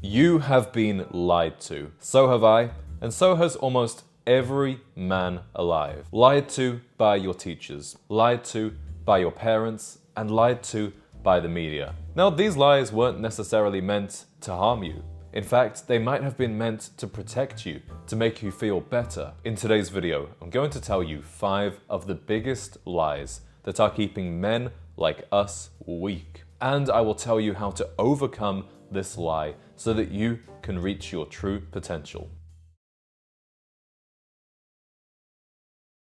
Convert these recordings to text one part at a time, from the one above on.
You have been lied to. So have I, and so has almost every man alive. Lied to by your teachers, lied to by your parents, and lied to by the media. Now, these lies weren't necessarily meant to harm you. In fact, they might have been meant to protect you, to make you feel better. In today's video, I'm going to tell you 5 of the biggest lies that are keeping men like us weak. And I will tell you how to overcome this lie so that you can reach your true potential.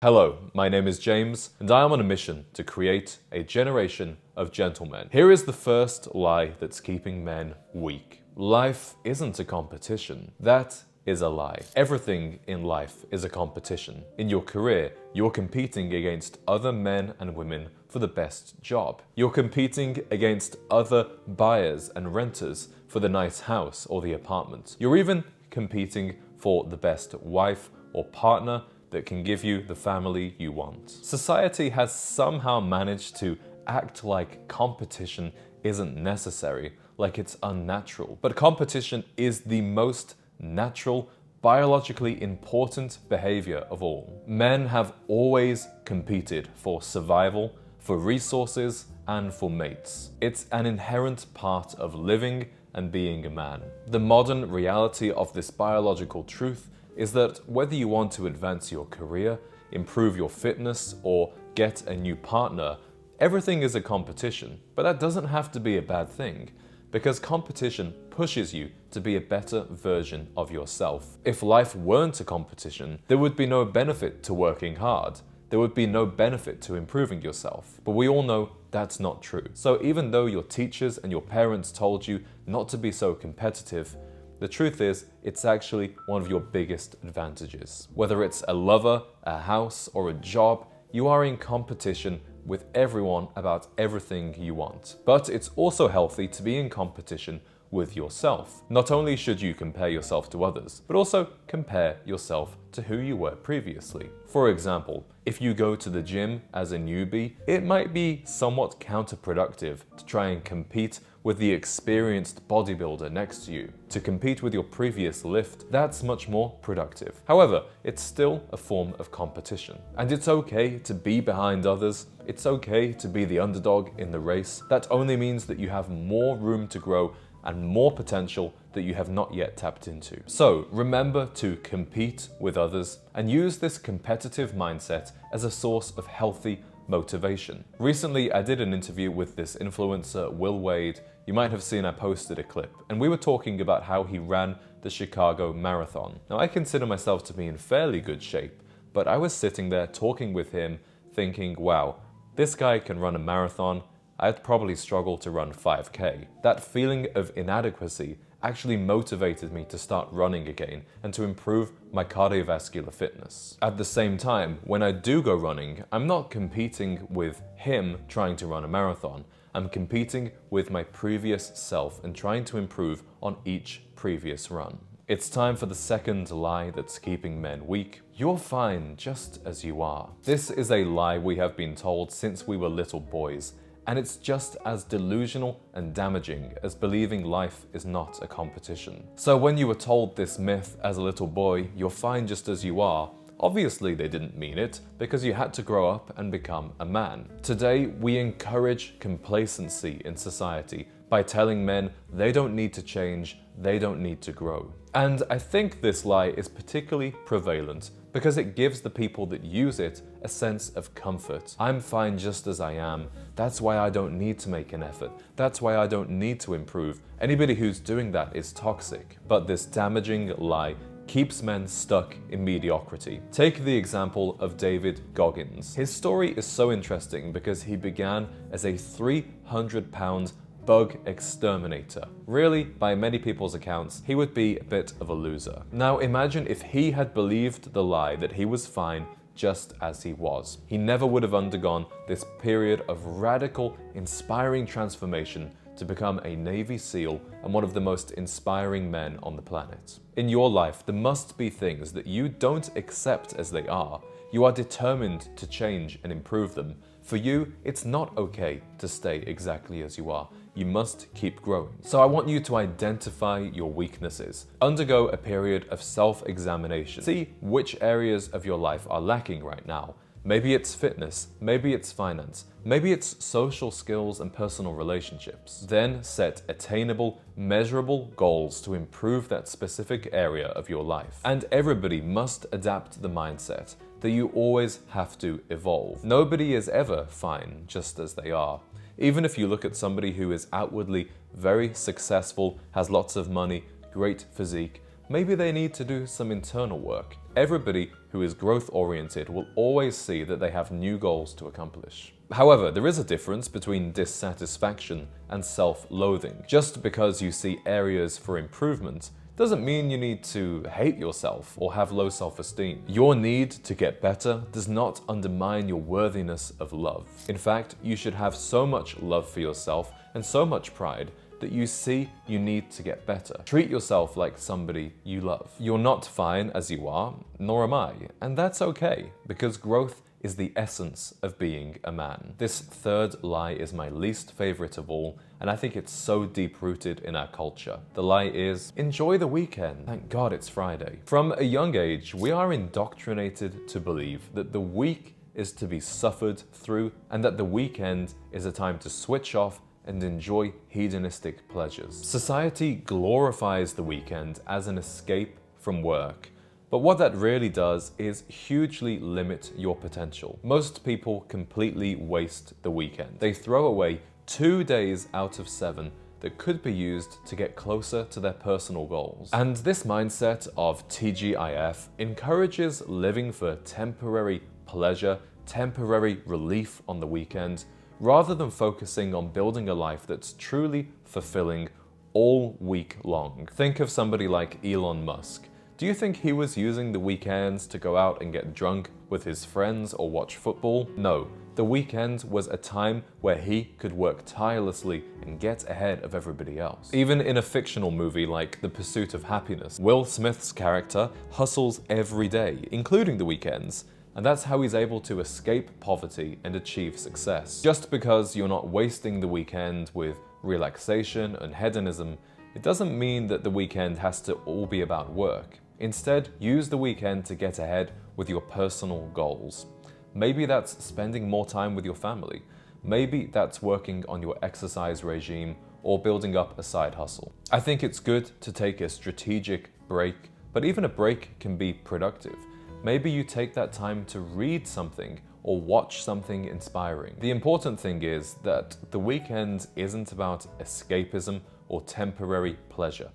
Hello, my name is James, and I am on a mission to create a generation of gentlemen. Here is the first lie that's keeping men weak. Life isn't a competition. That is a lie. Everything in life is a competition. In your career, you're competing against other men and women for the best job. You're competing against other buyers and renters for the nice house or the apartment. You're even competing for the best wife or partner that can give you the family you want. Society has somehow managed to act like competition isn't necessary, like it's unnatural. But competition is the most natural, biologically important behavior of all. Men have always competed for survival, for resources, and for mates. It's an inherent part of living and being a man. The modern reality of this biological truth is that whether you want to advance your career, improve your fitness, or get a new partner, everything is a competition. But that doesn't have to be a bad thing, because competition pushes you to be a better version of yourself. If life weren't a competition, there would be no benefit to working hard. There would be no benefit to improving yourself. But we all know that's not true. So even though your teachers and your parents told you not to be so competitive, the truth is, it's actually one of your biggest advantages. Whether it's a lover, a house, or a job, you are in competition with everyone about everything you want. But it's also healthy to be in competition with yourself. Not only should you compare yourself to others, but also compare yourself to who you were previously. For example, if you go to the gym as a newbie, it might be somewhat counterproductive to try and compete with the experienced bodybuilder next to you. To compete with your previous lift, that's much more productive. However, it's still a form of competition. And it's okay to be behind others. It's okay to be the underdog in the race. That only means that you have more room to grow and more potential that you have not yet tapped into. So remember to compete with others and use this competitive mindset as a source of healthy motivation. Recently, I did an interview with this influencer, Will Wade. You might have seen I posted a clip, and we were talking about how he ran the Chicago Marathon. Now, I consider myself to be in fairly good shape, but I was sitting there talking with him thinking, wow, this guy can run a marathon. I'd probably struggle to run 5K. That feeling of inadequacy actually motivated me to start running again and to improve my cardiovascular fitness. At the same time, when I do go running, I'm not competing with him trying to run a marathon. I'm competing with my previous self and trying to improve on each previous run. It's time for the second lie that's keeping men weak. You're fine just as you are. This is a lie we have been told since we were little boys. And it's just as delusional and damaging as believing life is not a competition. So when you were told this myth as a little boy, you're fine just as you are, obviously they didn't mean it, because you had to grow up and become a man. Today, we encourage complacency in society by telling men they don't need to change, they don't need to grow. And I think this lie is particularly prevalent because it gives the people that use it a sense of comfort. I'm fine just as I am. That's why I don't need to make an effort. That's why I don't need to improve. Anybody who's doing that is toxic. But this damaging lie keeps men stuck in mediocrity. Take the example of David Goggins. His story is so interesting because he began as a 300-pound bug exterminator. Really, by many people's accounts, he would be a bit of a loser. Now imagine if he had believed the lie that he was fine just as he was. He never would have undergone this period of radical, inspiring transformation to become a Navy SEAL and one of the most inspiring men on the planet. In your life, there must be things that you don't accept as they are. You are determined to change and improve them. For you, it's not okay to stay exactly as you are. you must keep growing. So I want you to identify your weaknesses, undergo a period of self-examination, see which areas of your life are lacking right now. Maybe it's fitness, maybe it's finance, maybe it's social skills and personal relationships. Then set attainable, measurable goals to improve that specific area of your life. And everybody must adapt the mindset that you always have to evolve. Nobody is ever fine just as they are. Even if you look at somebody who is outwardly very successful, has lots of money, great physique, maybe they need to do some internal work. Everybody who is growth-oriented will always see that they have new goals to accomplish. However, there is a difference between dissatisfaction and self-loathing. Just because you see areas for improvement doesn't mean you need to hate yourself or have low self-esteem. Your need to get better does not undermine your worthiness of love. In fact, you should have so much love for yourself and so much pride that you see you need to get better. Treat yourself like somebody you love. You're not fine as you are, nor am I, and that's okay, because growth is the essence of being a man. This third lie is my least favorite of all, and I think it's so deep-rooted in our culture. The lie is, enjoy the weekend. Thank God it's Friday. From a young age, we are indoctrinated to believe that the week is to be suffered through, and that the weekend is a time to switch off and enjoy hedonistic pleasures. Society glorifies the weekend as an escape from work, but what that really does is hugely limit your potential. Most people completely waste the weekend. They throw away 2 days out of 7 that could be used to get closer to their personal goals. And this mindset of TGIF encourages living for temporary pleasure, temporary relief on the weekend, rather than focusing on building a life that's truly fulfilling all week long. Think of somebody like Elon Musk. Do you think he was using the weekends to go out and get drunk with his friends or watch football? No, the weekend was a time where he could work tirelessly and get ahead of everybody else. Even in a fictional movie like The Pursuit of Happiness, Will Smith's character hustles every day, including the weekends, and that's how he's able to escape poverty and achieve success. Just because you're not wasting the weekend with relaxation and hedonism, it doesn't mean that the weekend has to all be about work. Instead, use the weekend to get ahead with your personal goals. Maybe that's spending more time with your family. Maybe that's working on your exercise regime or building up a side hustle. I think it's good to take a strategic break, but even a break can be productive. Maybe you take that time to read something or watch something inspiring. The important thing is that the weekend isn't about escapism or temporary pleasure.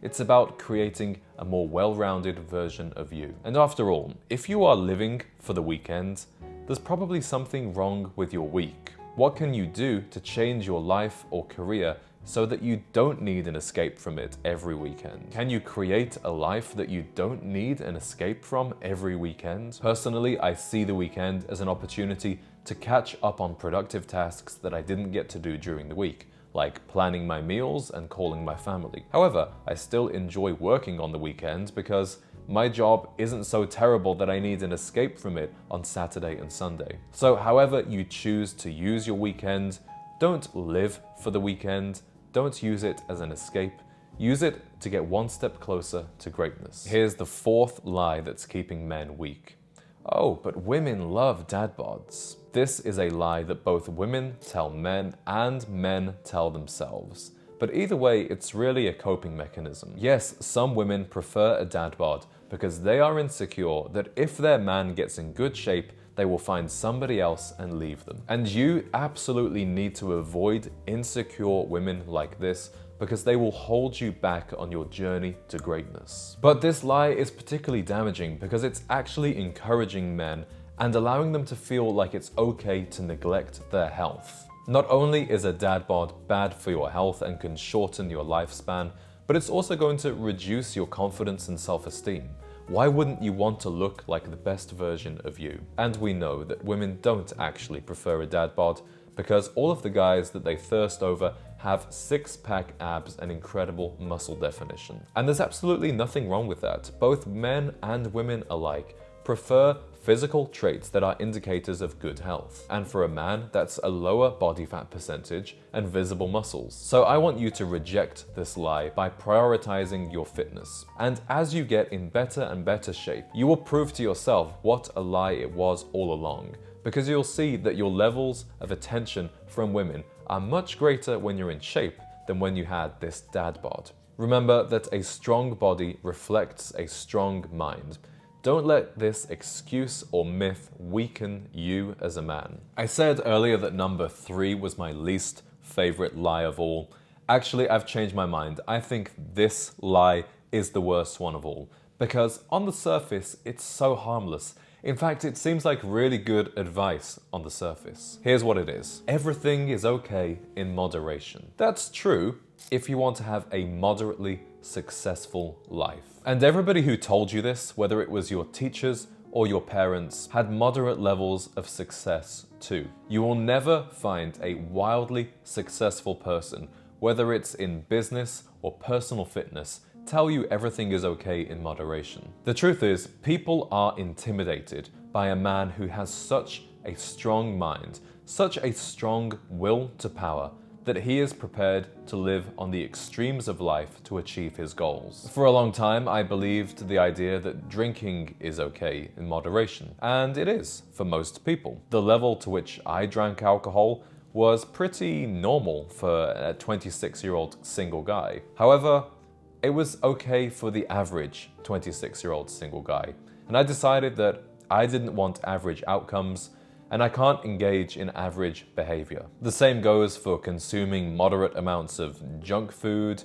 It's about creating a more well-rounded version of you. And after all, if you are living for the weekend, there's probably something wrong with your week. What can you do to change your life or career so that you don't need an escape from it every weekend? Can you create a life that you don't need an escape from every weekend? Personally, I see the weekend as an opportunity to catch up on productive tasks that I didn't get to do during the week, like planning my meals and calling my family. However, I still enjoy working on the weekends because my job isn't so terrible that I need an escape from it on Saturday and Sunday. So however you choose to use your weekend, don't live for the weekend, don't use it as an escape, use it to get one step closer to greatness. Here's the fourth lie that's keeping men weak. Oh, but women love dad bods. This is a lie that both women tell men and men tell themselves. But either way, it's really a coping mechanism. Yes, some women prefer a dad bod because they are insecure that if their man gets in good shape, they will find somebody else and leave them. And you absolutely need to avoid insecure women like this because they will hold you back on your journey to greatness. But this lie is particularly damaging because it's actually encouraging men and allowing them to feel like it's okay to neglect their health. Not only is a dad bod bad for your health and can shorten your lifespan, but it's also going to reduce your confidence and self-esteem. Why wouldn't you want to look like the best version of you? And we know that women don't actually prefer a dad bod because all of the guys that they thirst over have six-pack abs and incredible muscle definition. And there's absolutely nothing wrong with that. Both men and women alike prefer physical traits that are indicators of good health. And for a man, that's a lower body fat percentage and visible muscles. So I want you to reject this lie by prioritizing your fitness. And as you get in better and better shape, you will prove to yourself what a lie it was all along, because you'll see that your levels of attention from women are much greater when you're in shape than when you had this dad bod. Remember that a strong body reflects a strong mind. Don't let this excuse or myth weaken you as a man. I said earlier that number 3 was my least favorite lie of all. Actually, I've changed my mind. I think this lie is the worst one of all, because on the surface, it's so harmless. In fact, it seems like really good advice on the surface. Here's what it is. Everything is okay in moderation. That's true if you want to have a moderately successful life. And everybody who told you this, whether it was your teachers or your parents, had moderate levels of success too. You will never find a wildly successful person, whether it's in business or personal fitness, tell you everything is okay in moderation. The truth is, people are intimidated by a man who has such a strong mind, such a strong will to power, that he is prepared to live on the extremes of life to achieve his goals. For a long time, I believed the idea that drinking is okay in moderation, and it is for most people. The level to which I drank alcohol was pretty normal for a 26-year-old single guy. However, it was okay for the average 26-year-old single guy, and I decided that I didn't want average outcomes, and I can't engage in average behavior. The same goes for consuming moderate amounts of junk food,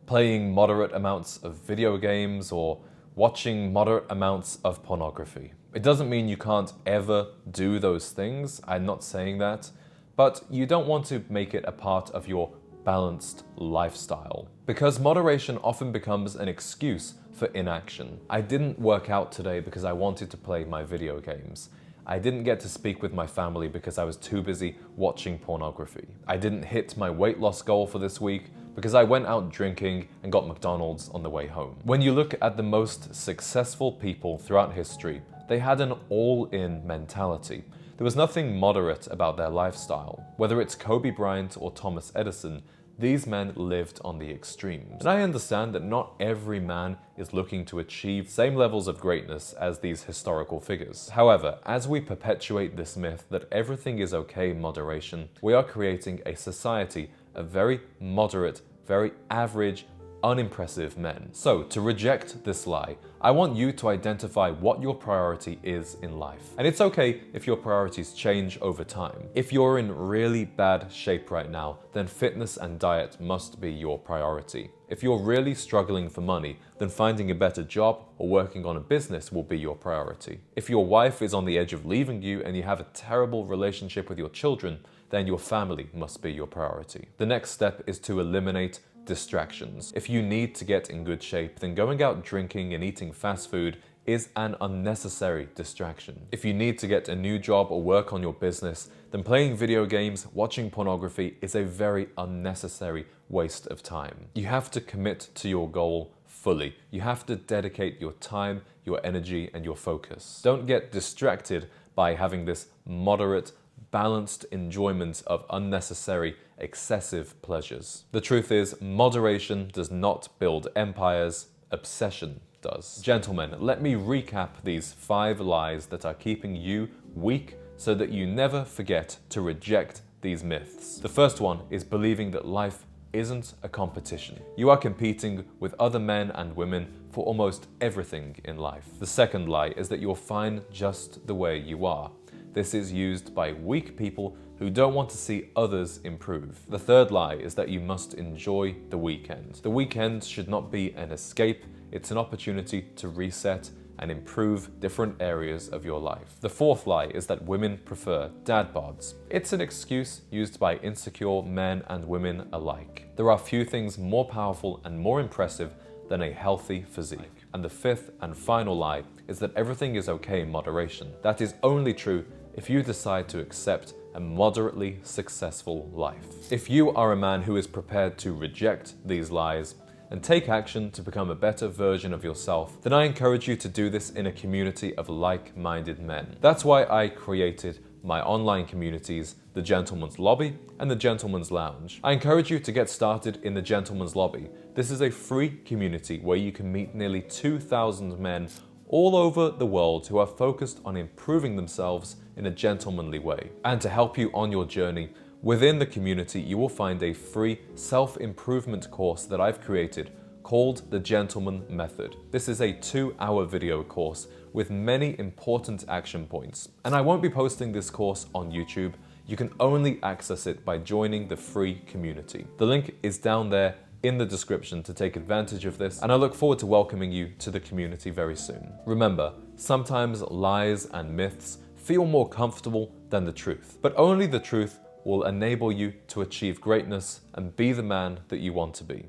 playing moderate amounts of video games, or watching moderate amounts of pornography. It doesn't mean you can't ever do those things, I'm not saying that, but you don't want to make it a part of your balanced lifestyle. Because moderation often becomes an excuse for inaction. I didn't work out today because I wanted to play my video games. I didn't get to speak with my family because I was too busy watching pornography. I didn't hit my weight loss goal for this week because I went out drinking and got McDonald's on the way home. When you look at the most successful people throughout history, they had an all-in mentality. There was nothing moderate about their lifestyle. Whether it's Kobe Bryant or Thomas Edison, these men lived on the extremes. And I understand that not every man is looking to achieve same levels of greatness as these historical figures. However, as we perpetuate this myth that everything is okay in moderation, we are creating a society of very moderate, very average, unimpressive men. So, to reject this lie, I want you to identify what your priority is in life. And it's okay if your priorities change over time. If you're in really bad shape right now, then fitness and diet must be your priority. If you're really struggling for money, then finding a better job or working on a business will be your priority. If your wife is on the edge of leaving you and you have a terrible relationship with your children, then your family must be your priority. The next step is to eliminate distractions. If you need to get in good shape, then going out drinking and eating fast food is an unnecessary distraction. If you need to get a new job or work on your business, then playing video games, watching pornography is a very unnecessary waste of time. You have to commit to your goal fully. You have to dedicate your time, your energy, and your focus. Don't get distracted by having this moderate, balanced enjoyment of unnecessary, excessive pleasures. The truth is, moderation does not build empires, obsession does. Gentlemen, let me recap these 5 lies that are keeping you weak so that you never forget to reject these myths. The first one is believing that life isn't a competition. You are competing with other men and women for almost everything in life. The second lie is that you're fine just the way you are. This is used by weak people who don't want to see others improve. The third lie is that you must enjoy the weekend. The weekend should not be an escape, it's an opportunity to reset and improve different areas of your life. The fourth lie is that women prefer dad bods. It's an excuse used by insecure men and women alike. There are few things more powerful and more impressive than a healthy physique. And the fifth and final lie is that everything is okay in moderation. That is only true if you decide to accept a moderately successful life. If you are a man who is prepared to reject these lies, and take action to become a better version of yourself, then I encourage you to do this in a community of like-minded men. That's why I created my online communities, the Gentleman's Lobby and the Gentleman's Lounge. I encourage you to get started in the Gentleman's Lobby. This is a free community where you can meet nearly 2,000 men all over the world who are focused on improving themselves in a gentlemanly way. And to help you on your journey, within the community you will find a free self-improvement course that I've created called the Gentleman Method. This is a 2-hour video course with many important action points. And I won't be posting this course on YouTube. You can only access it by joining the free community. The link is down there in the description to take advantage of this, and I look forward to welcoming you to the community very soon. Remember, sometimes lies and myths feel more comfortable than the truth, but only the truth will enable you to achieve greatness and be the man that you want to be.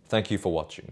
Thank you for watching.